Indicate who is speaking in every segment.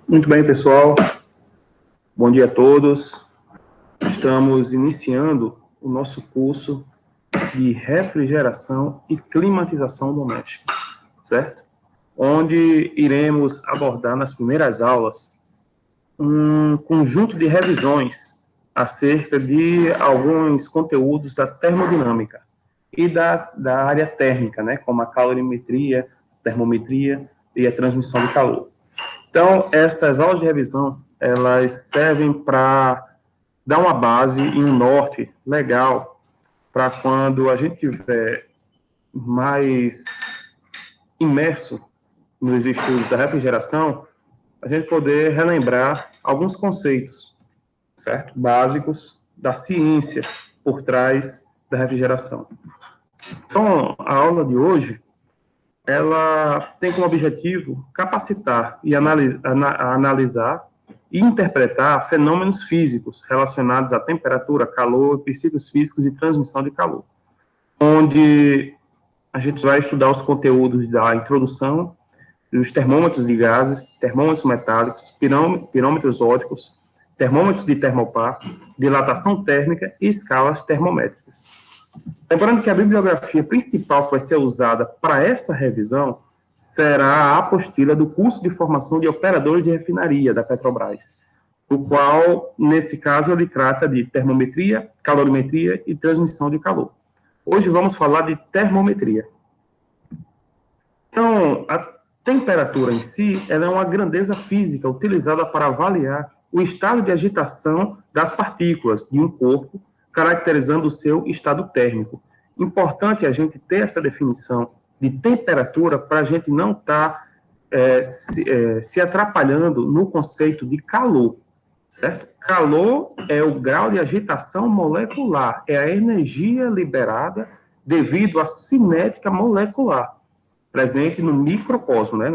Speaker 1: Muito bem, pessoal. Bom dia a todos. Estamos iniciando o nosso curso de refrigeração e climatização doméstica, certo? Onde iremos abordar nas primeiras aulas um conjunto de revisões acerca de alguns conteúdos da termodinâmica e da área térmica, né, como a calorimetria, termometria e a transmissão de calor. Então, essas aulas de revisão, elas servem para dar uma base e um norte legal para quando a gente estiver mais imerso nos estudos da refrigeração, a gente poder relembrar alguns conceitos, certo? Básicos da ciência por trás da refrigeração. Então, a aula de hoje, ela tem como objetivo capacitar e analisar e interpretar fenômenos físicos relacionados à temperatura, calor, princípios físicos de transmissão de calor, onde a gente vai estudar os conteúdos da introdução, dos termômetros de gases, termômetros metálicos, pirômetros ópticos, termômetros de termopar, dilatação térmica e escalas termométricas. Lembrando que a bibliografia principal que vai ser usada para essa revisão será a apostila do curso de formação de operadores de refinaria da Petrobras, o qual, nesse caso, ele trata de termometria, calorimetria e transmissão de calor. Hoje vamos falar de termometria. Então, a temperatura em si, ela é uma grandeza física utilizada para avaliar o estado de agitação das partículas de um corpo, caracterizando o seu estado térmico. Importante a gente ter essa definição de temperatura para a gente não estar se atrapalhando no conceito de calor, certo? Calor é o grau de agitação molecular, é a energia liberada devido à cinética molecular, presente no microcosmo, né,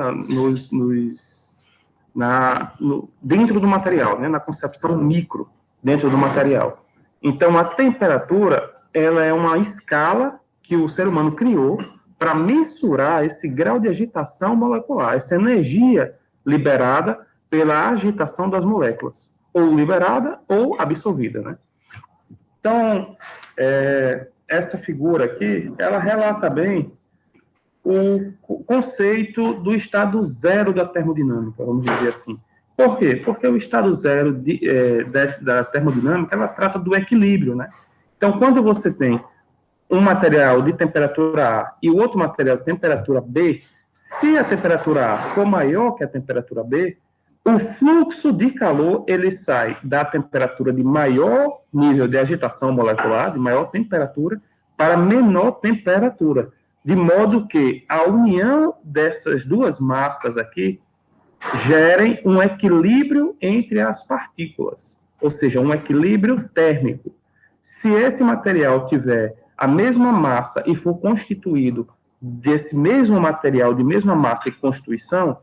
Speaker 1: dentro do material, né, na concepção micro, dentro do material. Então, a temperatura, ela é uma escala que o ser humano criou para mensurar esse grau de agitação molecular, essa energia liberada pela agitação das moléculas, ou liberada ou absorvida, né? Então, essa figura aqui, ela relata bem o conceito do estado zero da termodinâmica, vamos dizer assim. Por quê? Porque o estado zero da termodinâmica, ela trata do equilíbrio, né? Então, quando você tem um material de temperatura A e o outro material de temperatura B, se a temperatura A for maior que a temperatura B, o fluxo de calor, ele sai da temperatura de maior nível de agitação molecular, de maior temperatura, para menor temperatura, de modo que a união dessas duas massas aqui gerem um equilíbrio entre as partículas, ou seja, um equilíbrio térmico. Se esse material tiver a mesma massa e for constituído desse mesmo material, de mesma massa e constituição,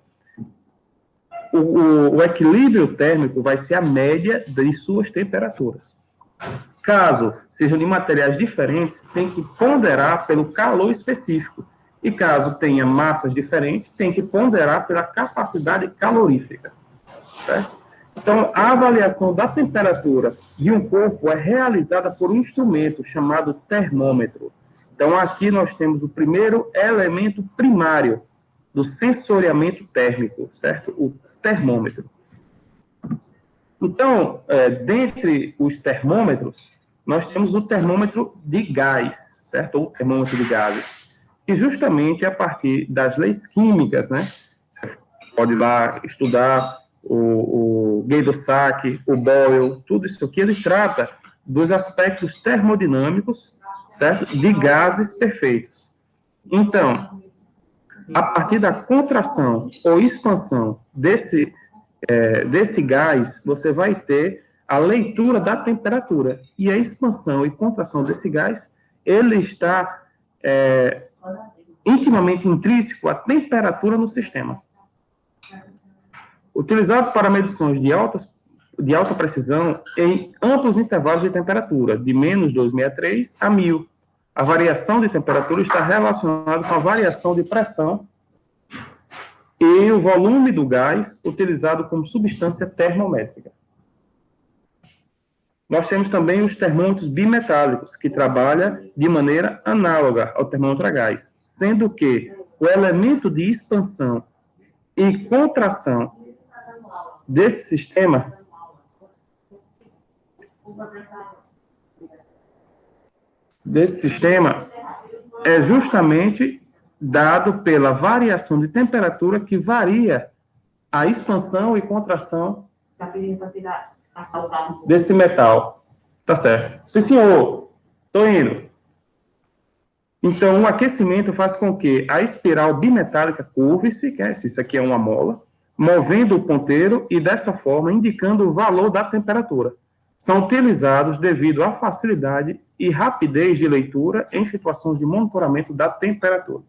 Speaker 1: o equilíbrio térmico vai ser a média de suas temperaturas. Caso sejam de materiais diferentes, tem que ponderar pelo calor específico. E caso tenha massas diferentes, tem que ponderar pela capacidade calorífica. Certo? Então, a avaliação da temperatura de um corpo é realizada por um instrumento chamado termômetro. Então, aqui nós temos o primeiro elemento primário do sensoriamento térmico, certo? O termômetro. Então, dentre os termômetros, nós temos o termômetro de gás, certo? Ou termômetro de gases. E justamente a partir das leis químicas, né? Você pode ir lá estudar o Gay-Lussac, o Boyle, tudo isso aqui, ele trata dos aspectos termodinâmicos, certo? De gases perfeitos. Então, a partir da contração ou expansão desse gás, você vai ter a leitura da temperatura. E a expansão e contração desse gás, ele está intimamente intrínseco à temperatura no sistema. Utilizados para medições de alta precisão em amplos intervalos de temperatura, de menos 263 a 1000. A variação de temperatura está relacionada com a variação de pressão e o volume do gás utilizado como substância termométrica. Nós temos também os termômetros bimetálicos, que trabalham de maneira análoga ao termômetro a gás, sendo que o elemento de expansão e contração desse sistema é justamente dado pela variação de temperatura que varia a expansão e contração desse metal. Tá certo. Sim, senhor. Estou indo. Então, o aquecimento faz com que a espiral bimetálica curve-se, isso aqui é uma mola, movendo o ponteiro e, dessa forma, indicando o valor da temperatura. São utilizados devido à facilidade e rapidez de leitura em situações de monitoramento da temperatura.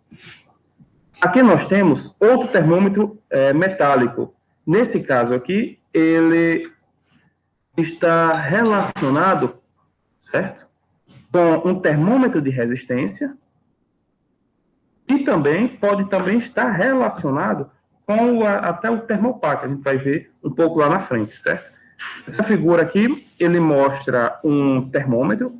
Speaker 1: Aqui nós temos outro termômetro metálico. Nesse caso aqui, ele está relacionado, certo? Com um termômetro de resistência e também pode estar relacionado com até o termopar, que a gente vai ver um pouco lá na frente, certo? Essa figura aqui, ele mostra um termômetro,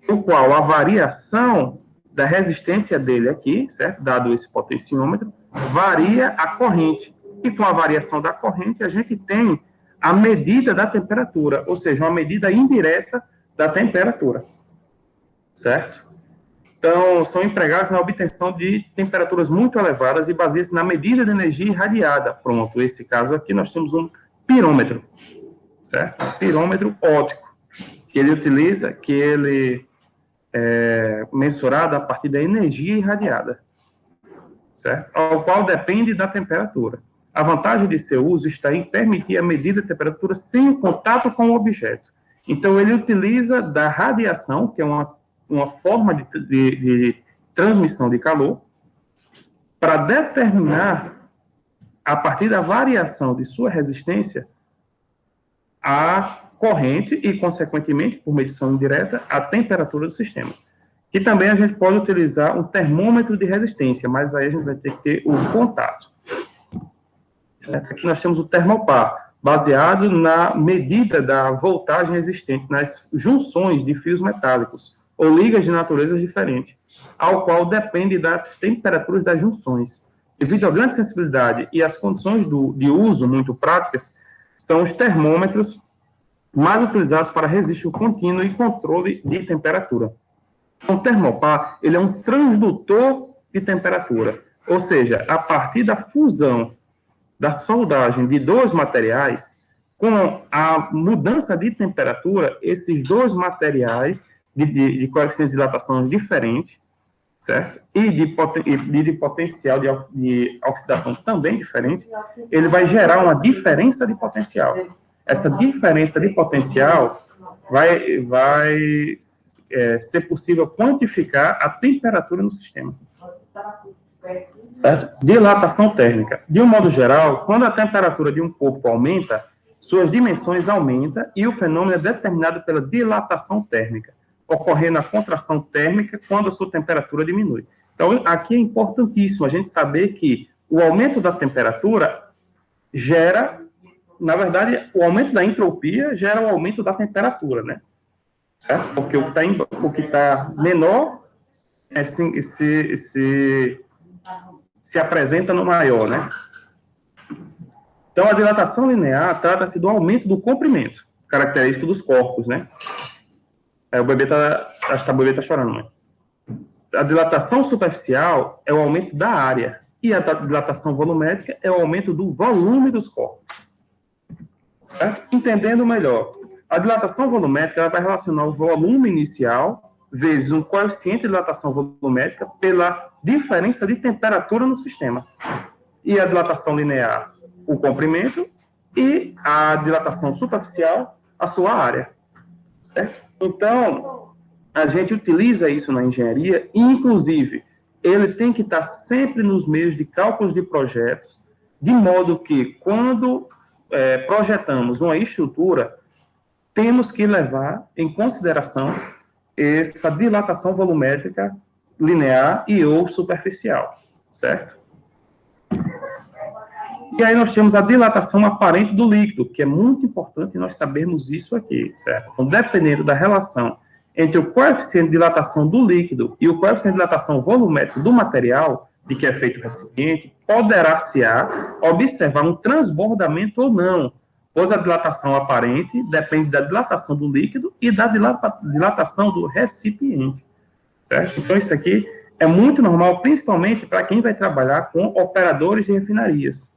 Speaker 1: no qual a variação da resistência dele aqui, certo? Dado esse potenciômetro, varia a corrente. E com a variação da corrente, a gente tem a medida da temperatura, ou seja, uma medida indireta da temperatura, certo? Então, são empregados na obtenção de temperaturas muito elevadas e baseia-se na medida de energia irradiada. Pronto, esse caso aqui nós temos um pirômetro, certo? Um pirômetro óptico, que ele é mensurado a partir da energia irradiada, certo? Ao qual depende da temperatura. A vantagem de seu uso está em permitir a medida de temperatura sem o contato com o objeto. Então, ele utiliza da radiação, que é uma forma de transmissão de calor, para determinar, a partir da variação de sua resistência, a corrente e, consequentemente, por medição indireta, a temperatura do sistema. E também a gente pode utilizar um termômetro de resistência, mas aí a gente vai ter que ter o contato. Aqui nós temos o termopar, baseado na medida da voltagem existente nas junções de fios metálicos, ou ligas de naturezas diferentes, ao qual depende das temperaturas das junções. Devido à grande sensibilidade e às condições de uso muito práticas, são os termômetros mais utilizados para registro contínuo e controle de temperatura. O termopar, ele é um transdutor de temperatura, ou seja, a partir da fusão da soldagem de dois materiais, com a mudança de temperatura, esses dois materiais de coeficientes de dilatação diferentes, certo? E de potencial de oxidação também diferente, ele vai gerar uma diferença de potencial. Essa diferença de potencial vai ser possível quantificar a temperatura no sistema. Certo? Dilatação térmica. De um modo geral, quando a temperatura de um corpo aumenta, suas dimensões aumentam e o fenômeno é determinado pela dilatação térmica, ocorrendo a contração térmica quando a sua temperatura diminui. Então, aqui é importantíssimo a gente saber que o aumento da temperatura gera, na verdade, o aumento da entropia gera o aumento da temperatura, né? Certo? Porque o que está menor se apresenta no maior, né? Então, a dilatação linear trata-se do aumento do comprimento, característico dos corpos, né? O bebê acho que o bebê está chorando, mãe. A dilatação superficial é o aumento da área, e a dilatação volumétrica é o aumento do volume dos corpos. Certo? Entendendo melhor, a dilatação volumétrica ela vai relacionar o volume inicial vezes um coeficiente de dilatação volumétrica pela diferença de temperatura no sistema. E a dilatação linear, o comprimento, e a dilatação superficial, a sua área. Certo? Então, a gente utiliza isso na engenharia, e, inclusive, ele tem que estar sempre nos meios de cálculos de projetos, de modo que, quando projetamos uma estrutura, temos que levar em consideração essa dilatação volumétrica linear e ou superficial, certo? E aí nós temos a dilatação aparente do líquido, que é muito importante nós sabermos isso aqui, certo? Então, dependendo da relação entre o coeficiente de dilatação do líquido e o coeficiente de dilatação volumétrico do material de que é feito o recipiente, poderá-se-á observar um transbordamento ou não, pois a dilatação aparente depende da dilatação do líquido e da dilatação do recipiente, certo? Então, isso aqui é muito normal, principalmente para quem vai trabalhar com operadores de refinarias.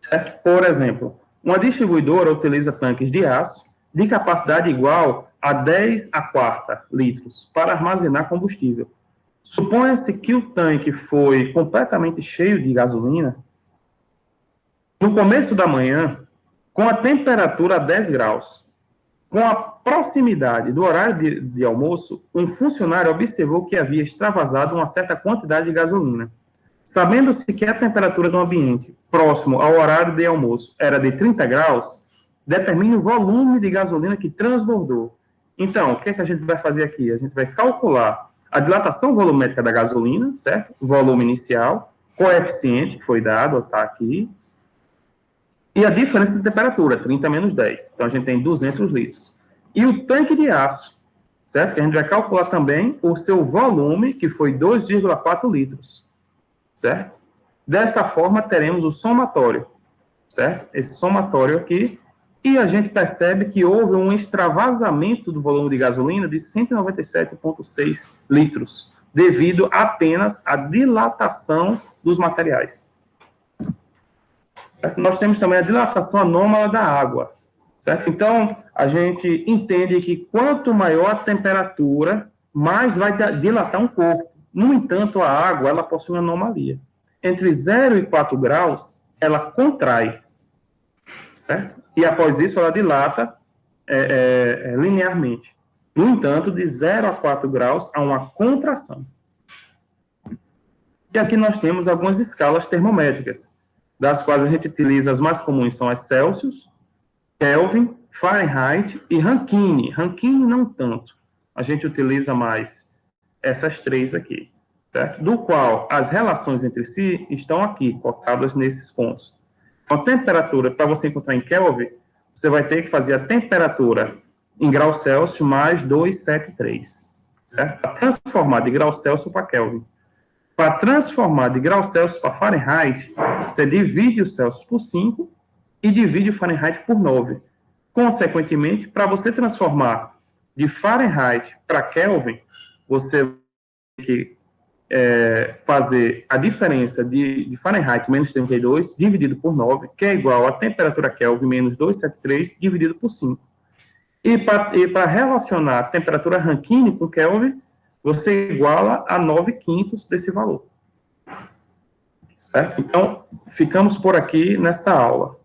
Speaker 1: Certo? Por exemplo, uma distribuidora utiliza tanques de aço de capacidade igual a 10 a quarta litros para armazenar combustível. Suponha-se que o tanque foi completamente cheio de gasolina no começo da manhã, com a temperatura a 10 graus. Com a proximidade do horário de almoço, um funcionário observou que havia extravasado uma certa quantidade de gasolina. Sabendo-se que a temperatura do ambiente próximo ao horário de almoço era de 30 graus, determine o volume de gasolina que transbordou. Então, o que é que a gente vai fazer aqui? A gente vai calcular a dilatação volumétrica da gasolina, certo? Volume inicial, coeficiente que foi dado, está aqui, e a diferença de temperatura, 30 menos 10. Então, a gente tem 200 litros. E o tanque de aço, certo? Que a gente vai calcular também o seu volume, que foi 2,4 litros. Certo? Dessa forma, teremos o somatório, certo? Esse somatório aqui, e a gente percebe que houve um extravasamento do volume de gasolina de 197,6 litros, devido apenas à dilatação dos materiais. Certo? Nós temos também a dilatação anômala da água, certo? Então, a gente entende que quanto maior a temperatura, mais vai dilatar um corpo. No entanto, a água, ela possui uma anomalia. Entre 0 e 4 graus, ela contrai, certo? E após isso, ela dilata linearmente. No entanto, de 0 a 4 graus, há uma contração. E aqui nós temos algumas escalas termométricas, das quais a gente utiliza as mais comuns são as Celsius, Kelvin, Fahrenheit e Rankine. Rankine não tanto. A gente utiliza mais essas três aqui, certo? Do qual as relações entre si estão aqui, cotadas nesses pontos. A temperatura, para você encontrar em Kelvin, você vai ter que fazer a temperatura em graus Celsius mais 273, certo? Para transformar de grau Celsius para Kelvin. Para transformar de grau Celsius para Fahrenheit, você divide o Celsius por 5 e divide o Fahrenheit por 9. Consequentemente, para você transformar de Fahrenheit para Kelvin, você tem que fazer a diferença de Fahrenheit menos 32 dividido por 9, que é igual a temperatura Kelvin menos 273 dividido por 5. E para relacionar a temperatura Rankine com Kelvin, você iguala a 9/5 desse valor. Certo? Então, ficamos por aqui nessa aula.